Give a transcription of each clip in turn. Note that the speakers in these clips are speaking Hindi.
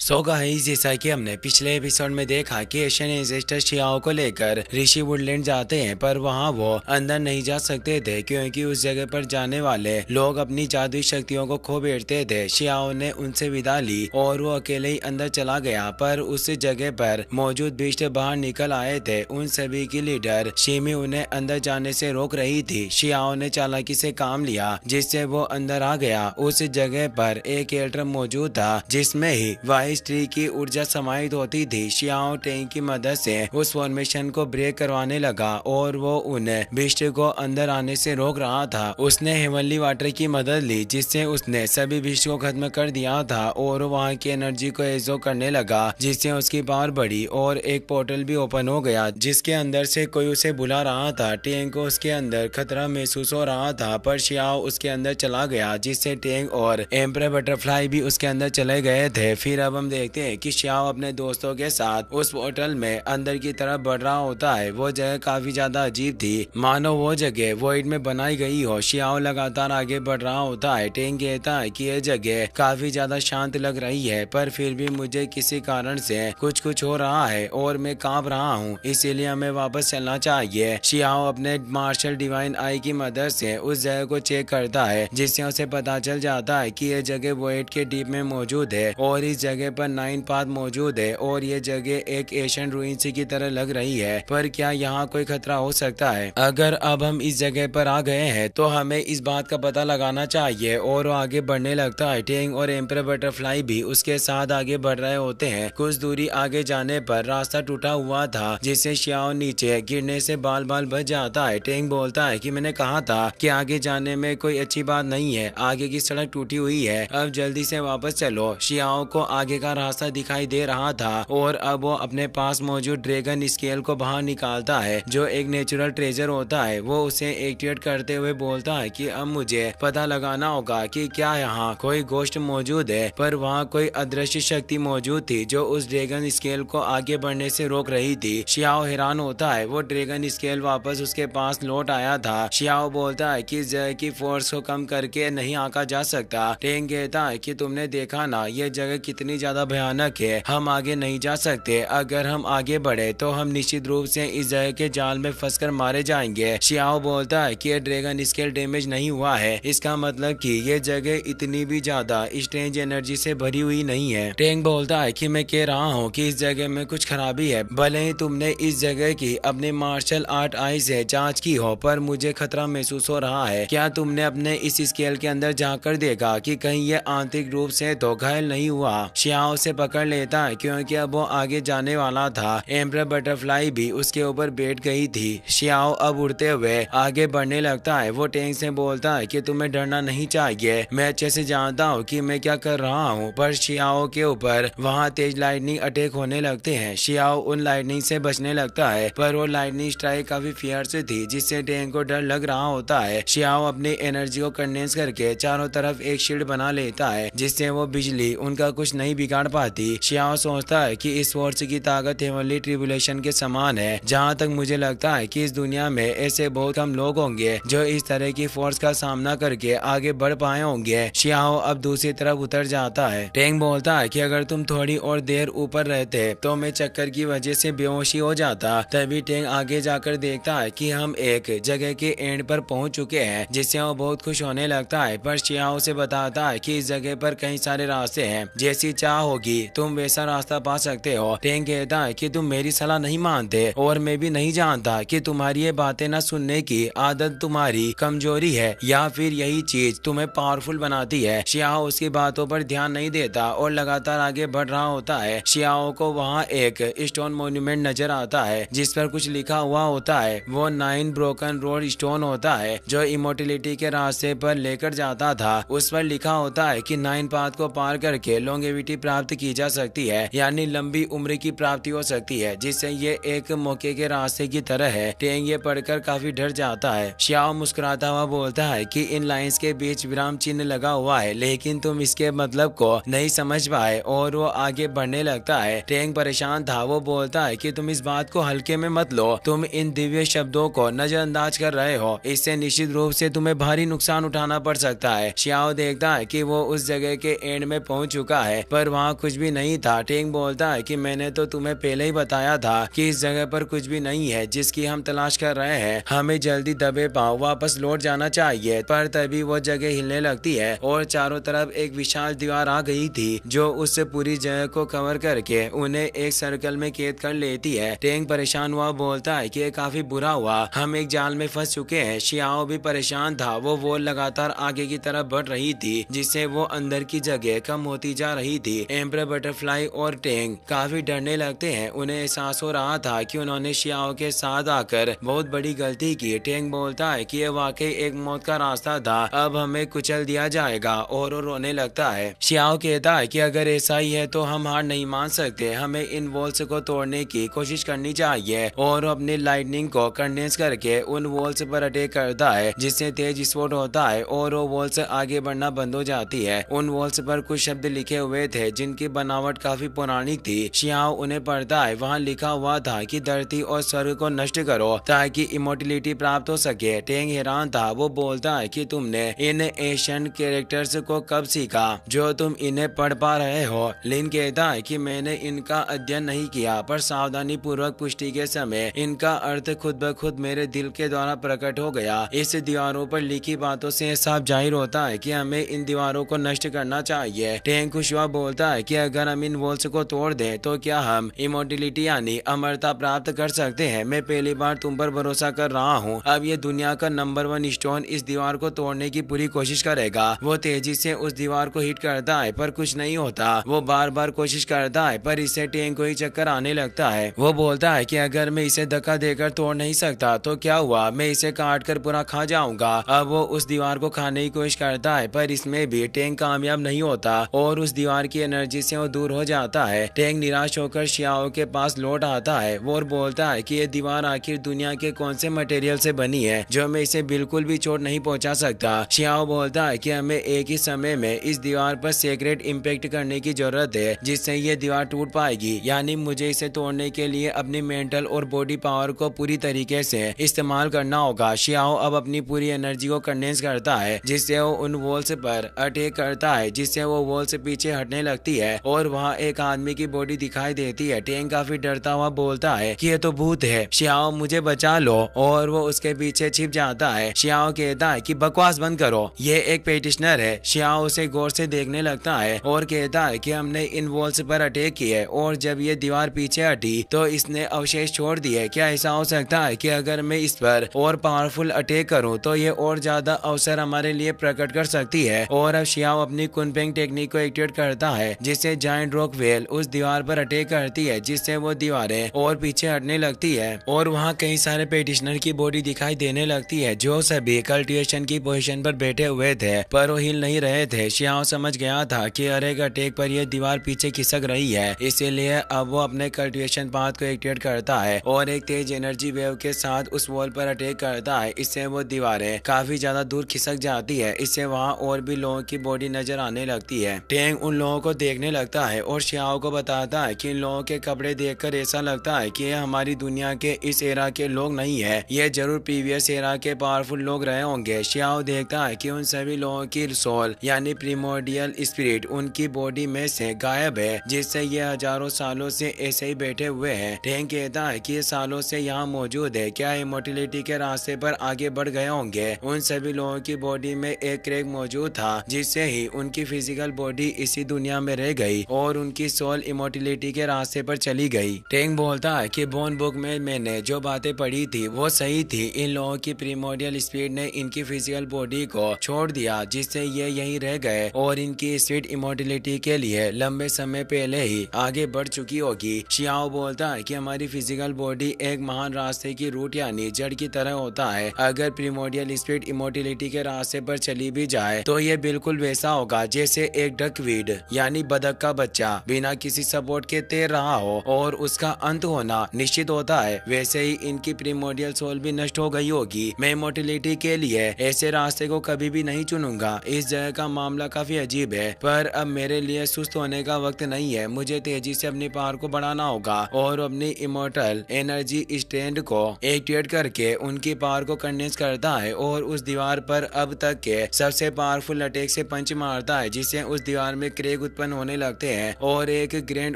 सो गाइस, जैसा कि हमने पिछले एपिसोड में देखा कि एशियन एंसेस्टर शियाओ को लेकर ऋषि वुडलैंड जाते हैं, पर वहां वो अंदर नहीं जा सकते थे क्योंकि उस जगह पर जाने वाले लोग अपनी जादुई शक्तियों को खो बैठते थे। शियाओ ने उनसे विदा ली और वो अकेले ही अंदर चला गया, पर उस जगह पर मौजूद बिस्ट बाहर निकल आए थे। उन सभी की लीडर शिमी उन्हें अंदर जाने से रोक रही थी। शियाओ ने चालाकी से काम लिया जिससे वो अंदर आ गया। उस जगह पर एक एल्ट्रम मौजूद था जिसमें ही वाइस ट्री की ऊर्जा समाहित होती थी। शियाओ टैंक की मदद से उस फॉर्मेशन को ब्रेक करवाने लगा और वो उन बिस्ट को अंदर आने से रोक रहा था। उसने हेवनली वाटर की मदद ली जिससे उसने सभी बिस्ट को खत्म कर दिया था और वहां की एनर्जी को एब्जॉर्ब करने लगा जिससे उसकी पावर बढ़ी और एक पोर्टल भी ओपन हो गया जिसके अंदर से कोई उसे बुला रहा था। टैंक को उसके अंदर खतरा महसूस हो रहा था, पर शियाओ उसके अंदर चला गया जिससे टैंक और एम्पर बटरफ्लाई भी उसके अंदर चले गए थे। फिर अब हम देखते हैं कि शियाओ अपने दोस्तों के साथ उस पोर्टल में अंदर की तरफ बढ़ रहा होता है। वो जगह काफी ज्यादा अजीब थी, मानो वो जगह वॉइड में बनाई गई हो। शियाओ लगातार आगे बढ़ रहा होता है। टैंक कहता है कि यह जगह काफी ज्यादा शांत लग रही है, पर फिर भी मुझे किसी कारण से कुछ हो रहा है और मैं कांप रहा हूँ, इसीलिए हमें वापस चलना चाहिए। शियाओ अपने मार्शल डिवाइन आई की मदद से उस जगह को चेक करता है जिससे उसे पता चल जाता है कि यह जगह वॉइड के डीप में मौजूद है और इस जगह पर 9 पाथ मौजूद है और ये जगह एक एशियन रूइंस की तरह लग रही है। पर क्या यहाँ कोई खतरा हो सकता है? अगर अब हम इस जगह पर आ गए हैं तो हमें इस बात का पता लगाना चाहिए और वो आगे बढ़ने लगता है। टैंक और एम्पर बटरफ्लाई भी उसके साथ आगे बढ़ रहे होते हैं। कुछ दूरी आगे जाने पर रास्ता टूटा हुआ था जिससे शियाओ नीचे गिरने से बाल बाल बच जाता है। टैंक बोलता है कि मैंने कहा था कि आगे जाने में कोई अच्छी बात नहीं है, आगे की सड़क टूटी हुई है, अब जल्दी से वापस चलो। शियाओ को आगे का रास्ता दिखाई दे रहा था और अब वो अपने पास मौजूद ड्रैगन स्केल को बाहर निकालता है जो एक नेचुरल ट्रेजर होता है। वो उसे एक्टिवेट करते हुए बोलता है कि अब मुझे पता लगाना होगा कि क्या यहाँ कोई गोश्त मौजूद है, पर वहाँ कोई अदृश्य शक्ति मौजूद थी जो उस ड्रैगन स्केल को आगे बढ़ने से रोक रही थी। शियाओ हैरान होता है, वो ड्रैगन स्केल वापस उसके पास लौट आया था। शियाओ बोलता है कि इस जगह की फोर्स को कम करके नहीं आंका जा सकता। टैंक कहता है कि तुमने देखा ना ये जगह कितनी ज्यादा भयानक है, हम आगे नहीं जा सकते। अगर हम आगे बढ़े तो हम निश्चित रूप से इस जगह के जाल में फंसकर मारे जाएंगे। शियाओ बोलता है कि ये ड्रैगन स्केल डैमेज नहीं हुआ है, इसका मतलब कि ये जगह इतनी भी ज्यादा स्ट्रेंज एनर्जी से भरी हुई नहीं है। टैंक बोलता है कि मैं कह रहा हूँ कि इस जगह में कुछ खराबी है, भले ही तुमने इस जगह की अपने मार्शल आर्ट आई से जांच की हो, पर मुझे खतरा महसूस हो रहा है। क्या तुमने अपने इस स्केल के अंदर जाकर देखा कि कहीं ये आंतरिक रूप से तो घायल नहीं हुआ? शियाओ से पकड़ लेता है क्योंकि अब वो आगे जाने वाला था। एम्पर बटरफ्लाई भी उसके ऊपर बैठ गई थी। शियाओ अब उड़ते हुए आगे बढ़ने लगता है। वो टैंक से बोलता है कि तुम्हें डरना नहीं चाहिए, मैं अच्छे से जानता हूँ कि मैं क्या कर रहा हूँ। पर शियाओ के ऊपर वहाँ तेज लाइटनिंग अटैक होने लगते हैं। शियाओ उन लाइटनिंग से बचने लगता है, पर वो लाइटनिंग स्ट्राइक काफी फियर्स थी जिससे टैंक को डर लग रहा होता है। शियाओ अपनी एनर्जी को कंडेंस करके चारों तरफ एक शील्ड बना लेता है जिससे वो बिजली उनका कुछ नहीं बिगाड़ पाती। शियाओ सोचता है कि इस फोर्स की ताकत हेवनली ट्रिब्यूलेशन के समान है। जहाँ तक मुझे लगता है कि इस दुनिया में ऐसे बहुत कम लोग होंगे जो इस तरह की फोर्स का सामना करके आगे बढ़ पाए होंगे। शियाओ अब दूसरी तरफ उतर जाता है। टैंक बोलता है कि अगर तुम थोड़ी और देर ऊपर रहते तो मैं चक्कर की वजह से बेहोशी हो जाता। तभी टैंक आगे जाकर देखता है कि हम एक जगह के एंड पर पहुंच चुके हैं जिससे वो बहुत खुश होने लगता है, पर शियाओ से बताता है कि इस जगह पर कई सारे रास्ते हैं, जैसी चाह होगी तुम वैसा रास्ता पा सकते हो। टैंक कहता है कि तुम मेरी सलाह नहीं मानते और मैं भी नहीं जानता कि तुम्हारी ये बातें न सुनने की आदत तुम्हारी कमजोरी है या फिर यही चीज तुम्हें पावरफुल बनाती है। शियाओ उसकी बातों पर ध्यान नहीं देता और लगातार आगे बढ़ रहा होता है। शियाओ को वहाँ एक स्टोन मॉन्यूमेंट नजर आता है जिस पर कुछ लिखा हुआ होता है। वो 9 ब्रोकन रोड स्टोन होता है जो इमोर्टलिटी के रास्ते पर लेकर जाता था। उस पर लिखा होता है कि 9 पाथ को पार करके लॉन्गेविटी प्राप्त की जा सकती है, यानी लंबी उम्र की प्राप्ति हो सकती है, जिससे ये एक मौके के रास्ते की तरह है। टैंक ये पढ़कर काफी डर जाता है। शियाओ मुस्कुराता हुआ बोलता है कि इन लाइंस के बीच विराम चिन्ह लगा हुआ है, लेकिन तुम इसके मतलब को नहीं समझ पाए, और वो आगे बढ़ने लगता है। टैंक परेशान था। वो बोलता है कि तुम इस बात को हल्के में मत लो, तुम इन दिव्य शब्दों को नजरअंदाज कर रहे हो, इससे निश्चित रूप से तुम्हें भारी नुकसान उठाना पड़ सकता है। शियाओ देखता है कि वो उस जगह के एंड में पहुंच चुका है, पर वहाँ कुछ भी नहीं था। टेंग बोलता है कि मैंने तो तुम्हें पहले ही बताया था कि इस जगह पर कुछ भी नहीं है जिसकी हम तलाश कर रहे हैं। हमें जल्दी दबे पांव वापस लौट जाना चाहिए। पर तभी वो जगह हिलने लगती है और चारों तरफ एक विशाल दीवार आ गई थी जो उस पूरी जगह को कवर करके उन्हें एक सर्कल में कैद कर लेती है। टेंग परेशान हुआ बोलता है कि ये काफी बुरा हुआ, हम एक जाल में फंस चुके हैं। शियाओ भी परेशान था। वो लगातार आगे की तरफ बढ़ रही थी जिससे वो अंदर की जगह कम होती जा रही थी। एम्पर बटरफ्लाई और टेंग काफी डरने लगते हैं। उन्हें एहसास हो रहा था कि उन्होंने शियाओ के साथ आकर बहुत बड़ी गलती की। टेंग बोलता है कि यह वाकई एक मौत का रास्ता था, अब हमें कुचल दिया जाएगा और वो रोने लगता है। शियाओ कहता है कि अगर ऐसा ही है तो हम हार नहीं मान सकते, हमें इन वॉल्स को तोड़ने की कोशिश करनी चाहिए। और अपनी लाइटनिंग को कंडेंस करके उन वॉल्स पर अटैक करता है जिससे तेज विस्फोट होता है और वो वॉल्स आगे बढ़ना बंद हो जाती है। उन वॉल्स पर कुछ शब्द लिखे हुए थे जिनकी बनावट काफी पुरानी थी। शियाओ उन्हें पढ़ता है। वहाँ लिखा हुआ था कि धरती और स्वर्ग को नष्ट करो ताकि इमोर्टलिटी प्राप्त हो सके। टेंग हैरान था। वो बोलता है कि तुमने इन एशियन कैरेक्टर्स को कब सीखा जो तुम इन्हें पढ़ पा रहे हो। लिन कहता है कि मैंने इनका अध्ययन नहीं किया पर सावधानी पूर्वक पुष्टि के समय इनका अर्थ खुद ब खुद मेरे दिल के द्वारा प्रकट हो गया। इस दीवारों पर लिखी बातों से साफ जाहिर होता है कि हमें इन दीवारों को नष्ट करना चाहिए। टेंग खुश हुआ बोलता है कि अगर हम इन वॉल्स को तोड़ दें तो क्या हम इमोर्टलिटी यानी अमरता प्राप्त कर सकते हैं। मैं पहली बार तुम पर भरोसा कर रहा हूँ। अब ये दुनिया का नंबर 1 स्टोन इस दीवार को तोड़ने की पूरी कोशिश करेगा। वो तेजी से उस दीवार को हिट करता है पर कुछ नहीं होता। वो बार बार कोशिश करता है पर इससे टेंग को ही चक्कर आने लगता है। वो बोलता है कि अगर मैं इसे धक्का देकर तोड़ नहीं सकता तो क्या हुआ, मैं इसे काट कर पूरा खा जाऊंगा। अब वो उस दीवार को खाने की कोशिश करता है पर इसमें भी टेंग कामयाब नहीं होता और उस दीवार की एनर्जी से वो दूर हो जाता है। टेंग निराश होकर शियाओ के पास लौट आता है। वो बोलता है कि ये दीवार आखिर दुनिया के कौन से मटेरियल से बनी है जो मैं इसे बिल्कुल भी चोट नहीं पहुंचा सकता। शियाओ बोलता है कि हमें एक ही समय में इस दीवार पर सीक्रेट इम्पैक्ट करने की जरूरत है जिससे ये दीवार टूट पाएगी। यानी मुझे इसे तोड़ने के लिए अपनी मेंटल और बॉडी पावर को पूरी तरीके से इस्तेमाल करना होगा। शियाओ अब अपनी पूरी एनर्जी को कंडेंस करता है जिससे वो उन वॉल्स पर अटैक करता है जिससे वो वॉल्स पीछे हटने लगती है और वहाँ एक आदमी की बॉडी दिखाई देती है। टेंग काफी डरता हुआ बोलता है कि ये तो भूत है, शियाओ मुझे बचा लो। और वो उसके पीछे छिप जाता है। शियाओ कहता है कि बकवास बंद करो, ये एक पेटिशनर है। शियाओ उसे गौर से देखने लगता है और कहता है कि हमने इन वॉल्स पर अटैक किए और जब ये दीवार पीछे हटी तो इसने अवशेष छोड़ दिए। क्या ऐसा हो सकता है कि अगर मैं इस पर और पावरफुल अटैक करूं तो ये और ज्यादा अवसर हमारे लिए प्रकट कर सकती है। और अब शियाओ अपनी कुनपेंग टेक्निक को एक्टिवेट करता है जिससे जायंट रॉक वेल उस दीवार पर अटैक करती है जिससे वो दीवारें और पीछे हटने लगती है और वहाँ कई सारे पेटिशनर की बॉडी दिखाई देने लगती है जो सभी कल्टिवेशन की पोजीशन पर बैठे हुए थे पर वो हिल नहीं रहे थे। शियाओ समझ गया था कि हर एक अटैक पर यह दीवार पीछे खिसक रही है, इसीलिए अब वो अपने कल्टिवेशन पाथ को एक्टिवेट करता है और एक तेज एनर्जी वेव के साथ उस वॉल पर अटैक करता है। इससे वो दीवारें काफी ज्यादा दूर खिसक जाती है। इससे वहाँ और भी लोगों की बॉडी नजर आने लगती है। टेंग उन लोगों को देखने लगता है और शियाओ को बताता है कि इन लोगों के कपड़े देखकर ऐसा लगता है कि ये हमारी दुनिया के इस एरा के लोग नहीं है, ये जरूर प्रीवियस एरा के पावरफुल लोग रहे होंगे। शियाओ देखता है कि उन सभी लोगों की सोल यानी प्रीमोर्डियल स्पिरिट उनकी बॉडी में से गायब है जिससे ये हजारों सालों से ऐसे ही बैठे हुए हैं। टेंग कहता है कि ये सालों से यहाँ मौजूद है, क्या इमोर्टलिटी के रास्ते पर आगे बढ़ गए होंगे। उन सभी लोगों की बॉडी में एक क्रैक मौजूद था जिससे ही उनकी फिजिकल बॉडी इसी दुनिया में रह गई और उनकी सोल इमोर्टलिटी के रास्ते पर चली गई। टेंग बोलता है कि बोन बुक में मैंने जो बातें पढ़ी थी वो सही थी। इन लोगों की प्रीमोर्डियल स्पिरिट ने इनकी फिजिकल बॉडी को छोड़ दिया जिससे ये यहीं रह गए और इनकी स्पिरिट इमोर्टलिटी के लिए लंबे समय पहले ही आगे बढ़ चुकी होगी। शियाओ बोलता है कि हमारी फिजिकल बॉडी एक महान रास्ते की रूट यानी जड़ की तरह होता है। अगर प्रीमोर्डियल स्पिरिट इमोर्टलिटी के रास्ते पर चली भी जाए तो ये बिल्कुल वैसा होगा जैसे एक डकवीड यानी बदक का बच्चा बिना किसी सपोर्ट के तैर रहा हो और उसका अंत होना निश्चित होता है। वैसे ही इनकी प्रीमोर्डियल सोल भी नष्ट हो गई होगी। मैं इमोर्टलिटी के लिए ऐसे रास्ते को कभी भी नहीं चुनूंगा। इस जगह का मामला काफी अजीब है पर अब मेरे लिए सुस्त होने का वक्त नहीं है। मुझे तेजी से अपनी पावर को बढ़ाना होगा और अपनी इमोर्टल एनर्जी स्टैंड को एक्टिवेट करके उनकी पावर को कंडेंस करता है और उस दीवार पर अब तक के सबसे पावरफुल अटैक से पंच मारता है जिससे उस दीवार में क्रैक उत्पन्न उत्पन्न होने लगते हैं और एक ग्रैंड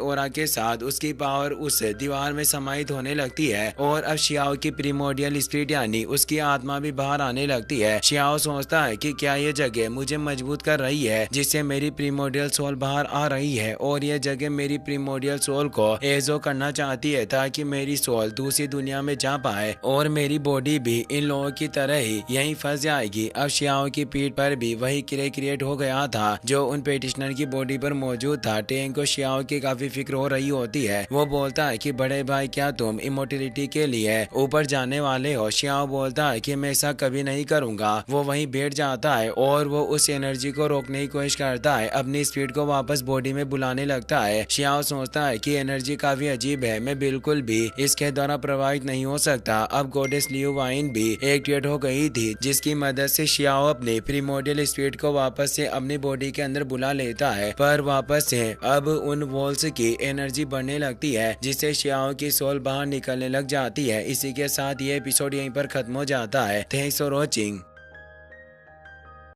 ओरा के साथ उसकी पावर उस दीवार में समाहित होने लगती है और अब शियाओ की प्रीमोडियल स्पिरिट यानी उसकी आत्मा भी बाहर आने लगती है। शियाओ सोचता है कि क्या ये जगह मुझे मजबूत कर रही है जिससे मेरी प्रीमोडियल सोल बाहर आ रही है और ये जगह मेरी प्रीमोडियल सोल को एजो करना चाहती है ताकि मेरी सोल दूसरी दुनिया में जा पाए और मेरी बॉडी भी इन लोगों की तरह ही यहीं फंस जाएगी। अब शियाओ की पीठ पर भी वही क्रिएट हो गया था जो उन पेटिशनर की बॉडी पर मौजूद था। टेंग को शियाओ की काफी फिक्र हो रही होती है। वो बोलता है कि बड़े भाई क्या तुम इमोर्टलिटी के लिए ऊपर जाने वाले हो? शियाओ बोलता है कि मैं ऐसा कभी नहीं करूंगा। वो वहीं बैठ जाता है और वो उस एनर्जी को रोकने की कोशिश करता है, अपनी स्पीड को वापस बॉडी में बुलाने लगता है। शियाओ सोचता है कि एनर्जी काफी अजीब है, मैं बिल्कुल भी इसके द्वारा प्रभावित नहीं हो सकता। अब गॉडेस लियू वाइन भी एक्टिवेट हो गई थी जिसकी मदद से शियाओ अपने प्रीमोडियल स्पीड को वापस से अपनी बॉडी के अंदर बुला लेता है, पर वापस से अब उन वॉल्स की एनर्जी बढ़ने लगती है जिससे शियाओ की सोल बाहर निकलने लग जाती है। इसी के साथ ये एपिसोड यहीं पर खत्म हो जाता है। Thanks for watching.